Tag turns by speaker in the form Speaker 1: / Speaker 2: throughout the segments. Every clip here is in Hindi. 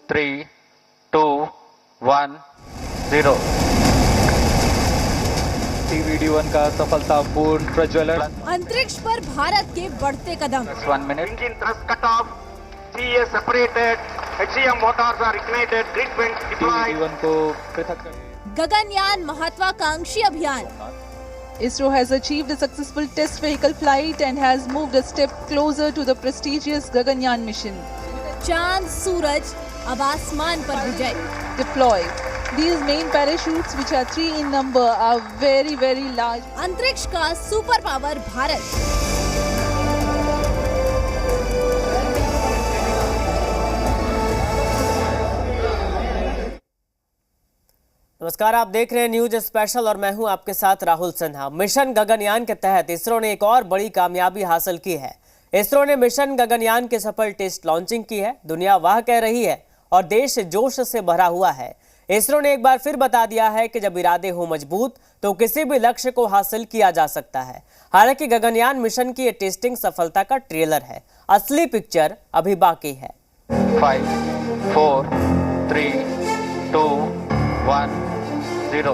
Speaker 1: 3, 2, 1, 0.
Speaker 2: TVD1 का सफलतापूर्ण प्रज्वलन।
Speaker 3: अंतरिक्ष पर भारत के बढ़ते कदम।
Speaker 1: 1 minute.
Speaker 4: Engine thrust cut off. CES separated. HCM motors are ignited. Grid vents deployed.
Speaker 2: TVD1 को पृथक कर
Speaker 3: गगनयान महत्वाकांक्षी अभियान।
Speaker 5: ISRO has achieved a successful test vehicle flight and has moved a step closer to the prestigious Gaganyaan mission.
Speaker 3: चांद सूरज अब आसमान पर विजय।
Speaker 5: Deployed. These main parachutes, which are 3 in number, are very, very large.
Speaker 3: अंतरिक्ष का सुपर पावर भारत।
Speaker 6: नमस्कार, आप देख रहे हैं न्यूज स्पेशल और मैं हूं आपके साथ राहुल सिन्हा। मिशन गगनयान के तहत इसरो ने एक और बड़ी कामयाबी हासिल की है। इसरो ने मिशन गगनयान की सफल टेस्ट लॉन्चिंग की है। दुनिया वाह कह रही है और देश जोश से भरा हुआ है। इसरो ने एक बार फिर बता दिया है कि जब इरादे हो मजबूत तो किसी भी लक्ष्य को हासिल किया जा सकता है। हालांकि गगनयान मिशन की ये टेस्टिंग सफलता का ट्रेलर है, असली पिक्चर अभी बाकी है।
Speaker 1: 5, 4, 3, 2, 1, 0.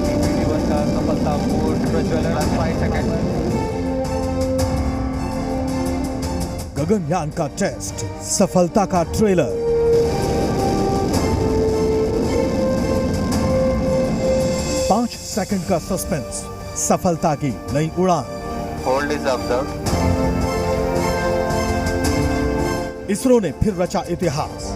Speaker 2: TVD1 का सफलतापूर्ण प्रज्वलन।
Speaker 1: 5 seconds.
Speaker 7: गगनयान का टेस्ट, सफलता का ट्रेलर। 5 सेकंड का सस्पेंस, सफलता की नई उड़ान।
Speaker 1: Hold is observed.
Speaker 7: इसरो ने फिर रचा इतिहास।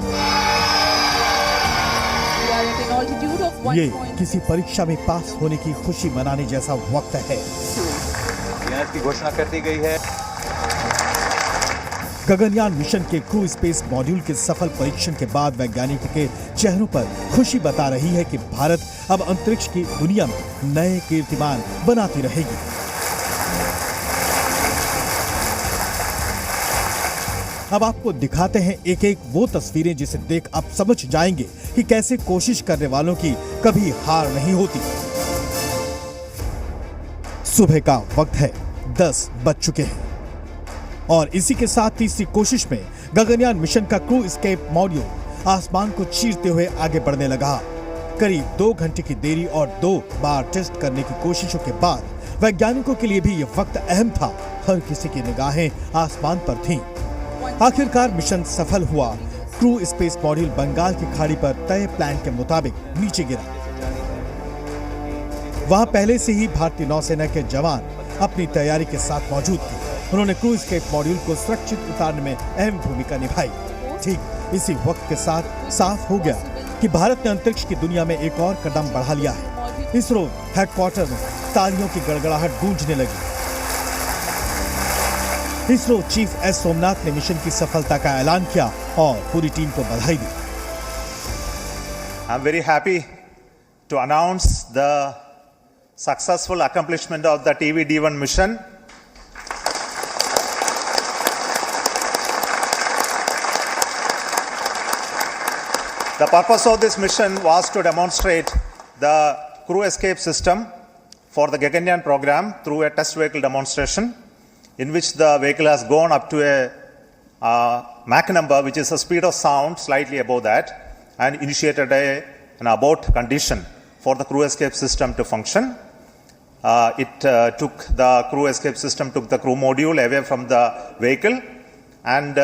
Speaker 5: We are at an altitude of 1.
Speaker 7: ये किसी परीक्षा में पास होने की खुशी मनाने जैसा वक्त है।
Speaker 2: यह की घोषणा कर दी गई है।
Speaker 7: गगनयान मिशन के क्रू स्पेस मॉड्यूल के सफल परीक्षण के बाद वैज्ञानिकों के चेहरों पर खुशी बता रही है कि भारत अब अंतरिक्ष की दुनिया में नए कीर्तिमान बनाती रहेगी। अब आपको दिखाते हैं एक एक वो तस्वीरें जिसे देख आप समझ जाएंगे कि कैसे कोशिश करने वालों की कभी हार नहीं होती। सुबह का वक्त है, 10 बज चुके हैं और इसी के साथ तीसरी कोशिश में गगनयान मिशन का क्रू एस्केप मॉड्यूल आसमान को चीरते हुए आगे बढ़ने लगा। करीब 2 घंटे की देरी और 2 बार टेस्ट करने की कोशिशों के बाद वैज्ञानिकों के लिए भी यह वक्त अहम था। हर किसी की निगाहें आसमान पर थीं। आखिरकार मिशन सफल हुआ। क्रू स्पेस मॉड्यूल बंगाल की खाड़ी पर तय प्लान के मुताबिक नीचे गिरा। वहां पहले से ही भारतीय नौसेना के जवान अपनी तैयारी के साथ मौजूद थे। उन्होंने क्रू एस्केप मॉड्यूल को सुरक्षित उतारने में अहम भूमिका निभाई। ठीक इसी वक्त के साथ साफ हो गया कि भारत ने अंतरिक्ष की दुनिया में एक और कदम बढ़ा लिया है। इसरो हेडक्वार्टर में तालियों की गड़गड़ाहट गूंजने लगी। इसरो चीफ एस सोमनाथ ने मिशन की सफलता का ऐलान किया और पूरी टीम को बधाई दी।
Speaker 8: I'm very happy to announce the successful accomplishment of the TVD1 mission. The purpose of this mission was to demonstrate the crew escape system for the Gaganyaan program through a test vehicle demonstration, in which the vehicle has gone up to a Mach number, which is a speed of sound slightly above that, and initiated an abort condition for the crew escape system to function. The crew escape system took the crew module away from the vehicle, and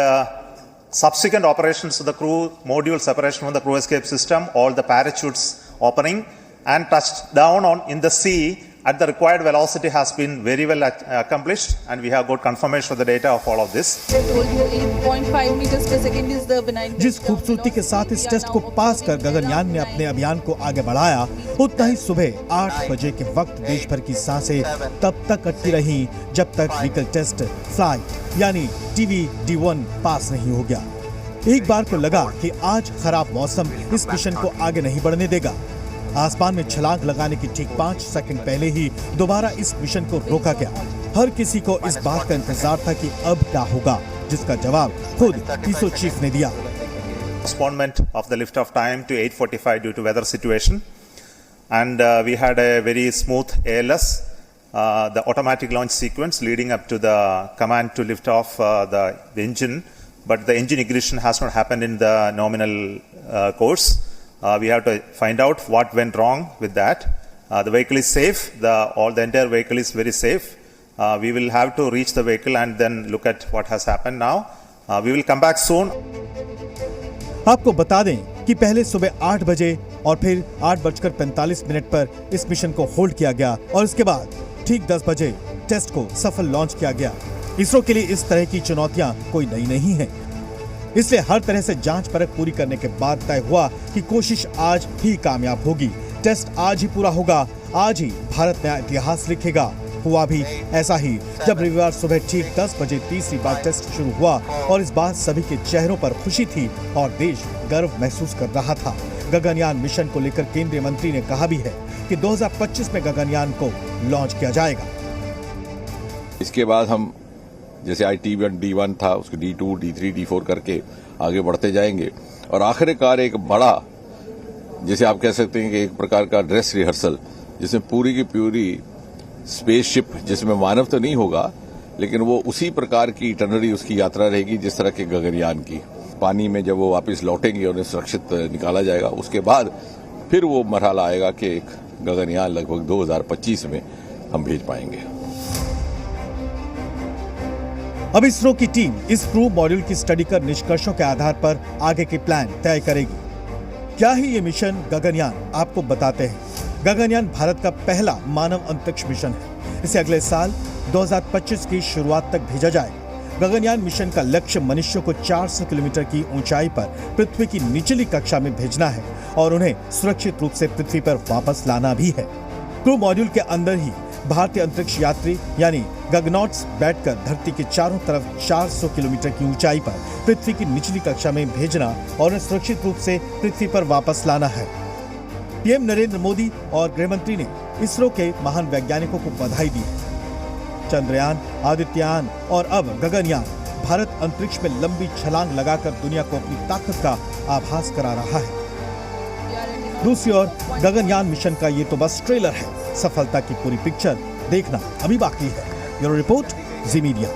Speaker 8: subsequent operations of the crew module separation from the crew escape system, all the parachutes opening and touched down in the sea at the required velocity has been very well accomplished, and we have got confirmation of the data of all of this.
Speaker 5: 8.5 meters per second is the benign.
Speaker 7: जिस खूबसूरती के साथ इस टेस्ट को पास कर गगनयान ने अपने अभियान को आगे बढ़ाया, उतना ही सुबह 8 बजे के वक्त देश भर की सांसें तब तक अटकी रहीं जब तक व्हीकल टेस्ट फ्लाइट यानी TVD1 पास नहीं हो गया। एक बार को लगा कि आज खराब मौसम इस मिशन को आगे नहीं बढ़ने देगा। आसमान में छलांग लगाने की ठीक 5 सेकंड पहले ही दोबारा इस मिशन को रोका गया। हर किसी को इस बात का इंतजार था कि अब क्या होगा, जिसका जवाब खुद इसरो चीफ ने दिया।
Speaker 8: Postponement of the lift-off time to 8:45 due to weather situation, and we had a very smooth ALS, the automatic launch sequence leading up to the command to lift off the engine but the engine ignition has not happened in the nominal course. We have to find out what went wrong with that. The vehicle is safe. The entire vehicle is very safe. We will have to reach the vehicle and then look at what has happened now. We will come back soon.
Speaker 7: आपको बता दें कि पहले सुबह 8 बजे और फिर 8:45 पर इस मिशन को होल्ड किया गया और इसके बाद ठीक 10 बजे टेस्ट को सफल लॉन्च किया गया। इसरो के लिए इस तरह की चुनौतियां कोई नई नहीं है, इसलिए हर तरह से जांच परख पूरी करने के बाद तय हुआ कि कोशिश आज ही कामयाब होगी। टेस्ट आज ही पूरा होगा, आज ही भारत नया इतिहास लिखेगा। हुआ भी ऐसा ही जब रविवार सुबह ठीक 10 बजे तीसरी बार टेस्ट शुरू हुआ और इस बार सभी के चेहरों पर खुशी थी और देश गर्व महसूस कर रहा था। गगनयान मिशन को लेकर केंद्रीय मंत्री ने कहा भी है कि 2025 में गगनयान को लॉन्च किया जाएगा।
Speaker 9: इसके बाद हम जैसे IT-1 D1 था उसके D2 D3 D4 करके आगे बढ़ते जाएंगे और आखिरकार एक बड़ा, जैसे आप कह सकते हैं कि एक प्रकार का ड्रेस रिहर्सल, जिसमें पूरी की पूरी स्पेसशिप, जिसमें मानव तो नहीं होगा लेकिन वो उसी प्रकार की इटरनरी उसकी यात्रा रहेगी जिस तरह के गगनयान की। पानी में जब वो वापस लौटेंगे उन्हें सुरक्षित निकाला जाएगा, उसके बाद फिर वो मरहला आएगा कि एक गगनयान लगभग 2025 में हम भेज पाएंगे।
Speaker 7: अब इसरो की टीम इस क्रू मॉड्यूल की स्टडी कर निष्कर्षों के आधार पर आगे के प्लान तय करेगी। क्या है ये मिशन गगनयान, आपको बताते हैं। गगनयान भारत का पहला मानव अंतरिक्ष मिशन है। इसे अगले साल 2025 की शुरुआत तक भेजा जाएगा। गगनयान मिशन का लक्ष्य मनुष्यों को 400 किलोमीटर की ऊंचाई पर पृथ्वी की निचली कक्षा में भेजना है और उन्हें सुरक्षित रूप से पृथ्वी पर वापस लाना भी है। क्रू मॉड्यूल के अंदर ही भारतीय अंतरिक्ष यात्री यानी गगनॉट्स बैठकर धरती के चारों तरफ 400 किलोमीटर की ऊंचाई पर पृथ्वी की निचली कक्षा में भेजना और उन्हें सुरक्षित रूप से पृथ्वी पर वापस लाना है। पीएम नरेंद्र मोदी और गृह मंत्री ने इसरो के महान वैज्ञानिकों को बधाई दी है। चंद्रयान, आदित्ययान और अब गगनयान भारत अंतरिक्ष में लंबी छलांग लगाकर दुनिया को अपनी ताकत का आभास करा रहा है। दूसरी ओर गगनयान मिशन का ये तो बस ट्रेलर है, सफलता की पूरी पिक्चर देखना अभी बाकी है। ब्यूरो रिपोर्ट, जी मीडिया।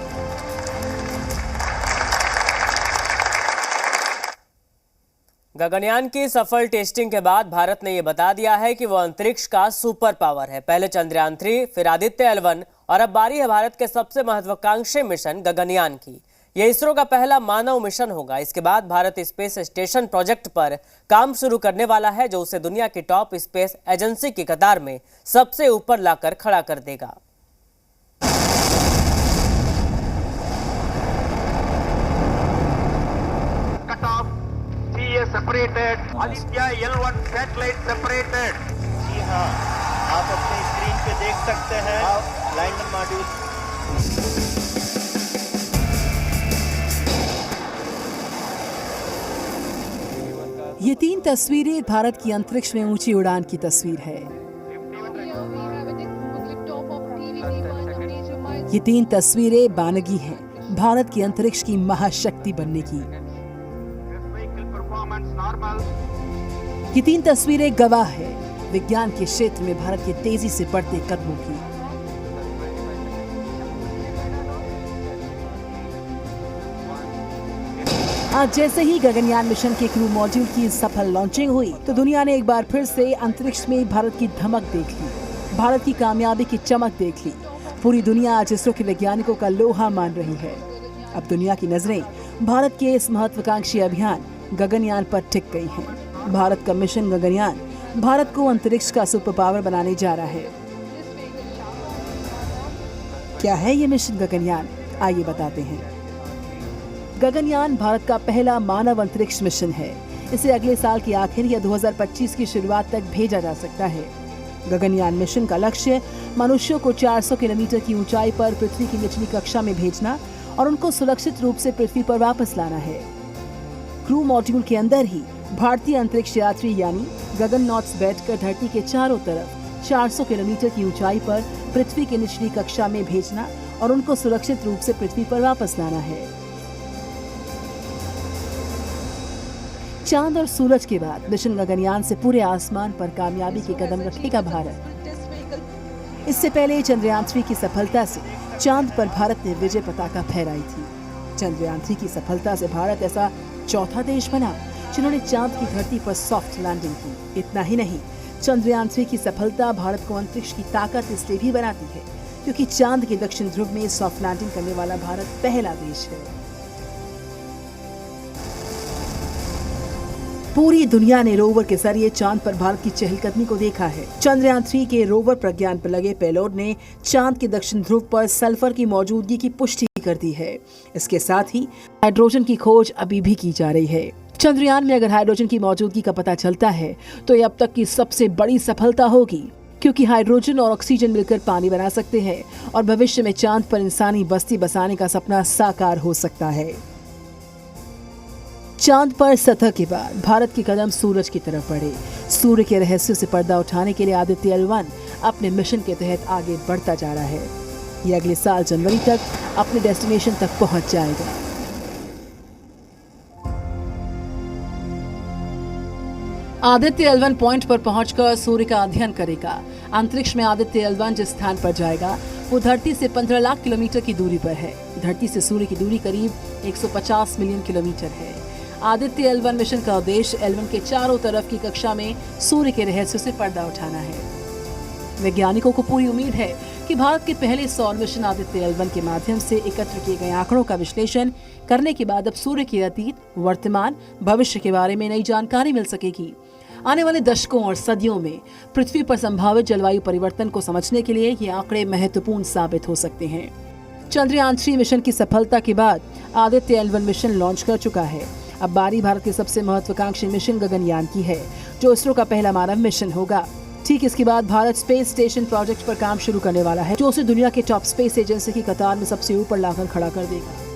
Speaker 6: गगनयान की सफल टेस्टिंग के बाद भारत ने यह बता दिया है कि वह अंतरिक्ष का सुपर पावर है। पहले चंद्रयान 3, फिर आदित्य L1 और अब बारी है भारत के सबसे महत्वाकांक्षी मिशन गगनयान की। यह इसरो का पहला मानव मिशन होगा। इसके बाद भारत स्पेस स्टेशन प्रोजेक्ट पर काम शुरू करने वाला है, जो उसे दुनिया की टॉप स्पेस एजेंसी की कतार में सबसे ऊपर लाकर खड़ा कर देगा।
Speaker 4: separated, Aditya L1 satellite separated.
Speaker 10: जी हाँ, आप अपनी स्क्रीन पे देख सकते हैं लैंडर मॉड्यूल।
Speaker 11: ये 3 तस्वीरें भारत की अंतरिक्ष में ऊंची उड़ान की तस्वीर है। ये 3 तस्वीरें बानगी हैं भारत की अंतरिक्ष की महाशक्ति बनने की। ये 3 तस्वीरें गवाह है विज्ञान के क्षेत्र में भारत के तेजी से बढ़ते कदमों की। आज जैसे ही गगनयान मिशन के क्रू मॉड्यूल की सफल लॉन्चिंग हुई तो दुनिया ने एक बार फिर से अंतरिक्ष में भारत की धमक देख ली, भारत की कामयाबी की चमक देख ली। पूरी दुनिया आज इसरो के वैज्ञानिकों का लोहा मान रही है। अब दुनिया की नजरें भारत के इस महत्वाकांक्षी अभियान गगनयान पर टिक गई हैं। भारत का मिशन गगनयान भारत को अंतरिक्ष का सुपर पावर बनाने जा रहा है। क्या है ये मिशन गगनयान, आइए बताते हैं। गगनयान भारत का पहला मानव अंतरिक्ष मिशन है। इसे अगले साल के आखिर या 2025 की शुरुआत तक भेजा जा सकता है। गगनयान मिशन का लक्ष्य मनुष्यों को 400 किलोमीटर की ऊंचाई पर पृथ्वी की निचली कक्षा में भेजना और उनको सुरक्षित रूप से पृथ्वी पर वापस लाना है। क्रू मॉड्यूल के अंदर ही भारतीय अंतरिक्ष यात्री यानी गगननॉट्स बैठकर धरती के चारों तरफ 400 किलोमीटर की ऊंचाई पर पृथ्वी की निचली कक्षा में भेजना और उनको सुरक्षित रूप से पृथ्वी पर वापस लाना है। चांद और सूरज के बाद मिशन गगनयान से पूरे आसमान पर कामयाबी के कदम रखेगा भारत। इससे पहले चंद्रयान 3 की सफलता से चांद पर भारत ने विजय पताका फहराई थी। चंद्रयान 3 की सफलता से भारत ऐसा चौथा देश बना जिन्होंने चांद की धरती पर सॉफ्ट लैंडिंग की। इतना ही नहीं, चंद्रयान 3 की सफलता भारत को अंतरिक्ष की ताकत इसलिए भी बनाती है क्योंकि चांद के दक्षिण ध्रुव में सॉफ्ट लैंडिंग करने वाला भारत पहला देश है। पूरी दुनिया ने रोवर के जरिए चांद पर भारत की चहलकदमी को देखा है। चंद्रयान 3 के रोवर प्रज्ञान पर लगे पेलोड ने चांद के दक्षिण ध्रुव पर सल्फर की मौजूदगी की पुष्टि कर दी है। इसके साथ ही हाइड्रोजन की खोज अभी भी की जा रही है। चंद्रयान में अगर हाइड्रोजन की मौजूदगी का पता चलता है तो ये अब तक की सबसे बड़ी सफलता होगी, क्योंकि हाइड्रोजन और ऑक्सीजन मिलकर पानी बना सकते हैं और भविष्य में चांद पर इंसानी बस्ती बसाने का सपना साकार हो सकता है। चांद पर सतह के बाद भारत के कदम सूरज की तरफ बढ़े। सूर्य के रहस्यों से पर्दा उठाने के लिए आदित्य L1 अपने मिशन के तहत आगे बढ़ता जा रहा है। यह अगले साल जनवरी तक अपने डेस्टिनेशन तक पहुंच जाएगा। आदित्य L1 पॉइंट पर पहुंचकर सूर्य का अध्ययन करेगा। अंतरिक्ष में आदित्य L1 जिस स्थान पर जाएगा वो धरती से 15 लाख किलोमीटर की दूरी पर है। धरती से सूर्य की दूरी करीब 150 मिलियन किलोमीटर है। आदित्य L1 मिशन का उद्देश्य L1 के चारों तरफ की कक्षा में सूर्य के रहस्यों से पर्दा उठाना है। वैज्ञानिकों को पूरी उम्मीद है कि भारत के पहले सौर मिशन आदित्य L1 के माध्यम से एकत्र किए गए आंकड़ों का विश्लेषण करने के बाद अब सूर्य के अतीत, वर्तमान, भविष्य के बारे में नई जानकारी मिल सकेगी। आने वाले दशकों और सदियों में पृथ्वी पर संभावित जलवायु परिवर्तन को समझने के लिए ये आंकड़े महत्वपूर्ण साबित हो सकते हैं। चंद्रयान 3 मिशन की सफलता के बाद आदित्य L1 मिशन लॉन्च कर चुका है। अब बारी भारत के सबसे महत्वाकांक्षी मिशन गगनयान की है, जो इसरो का पहला मानव मिशन होगा। ठीक इसके बाद भारत स्पेस स्टेशन प्रोजेक्ट पर काम शुरू करने वाला है, जो उसे दुनिया के टॉप स्पेस एजेंसी की कतार में सबसे ऊपर लाकर खड़ा कर देगा।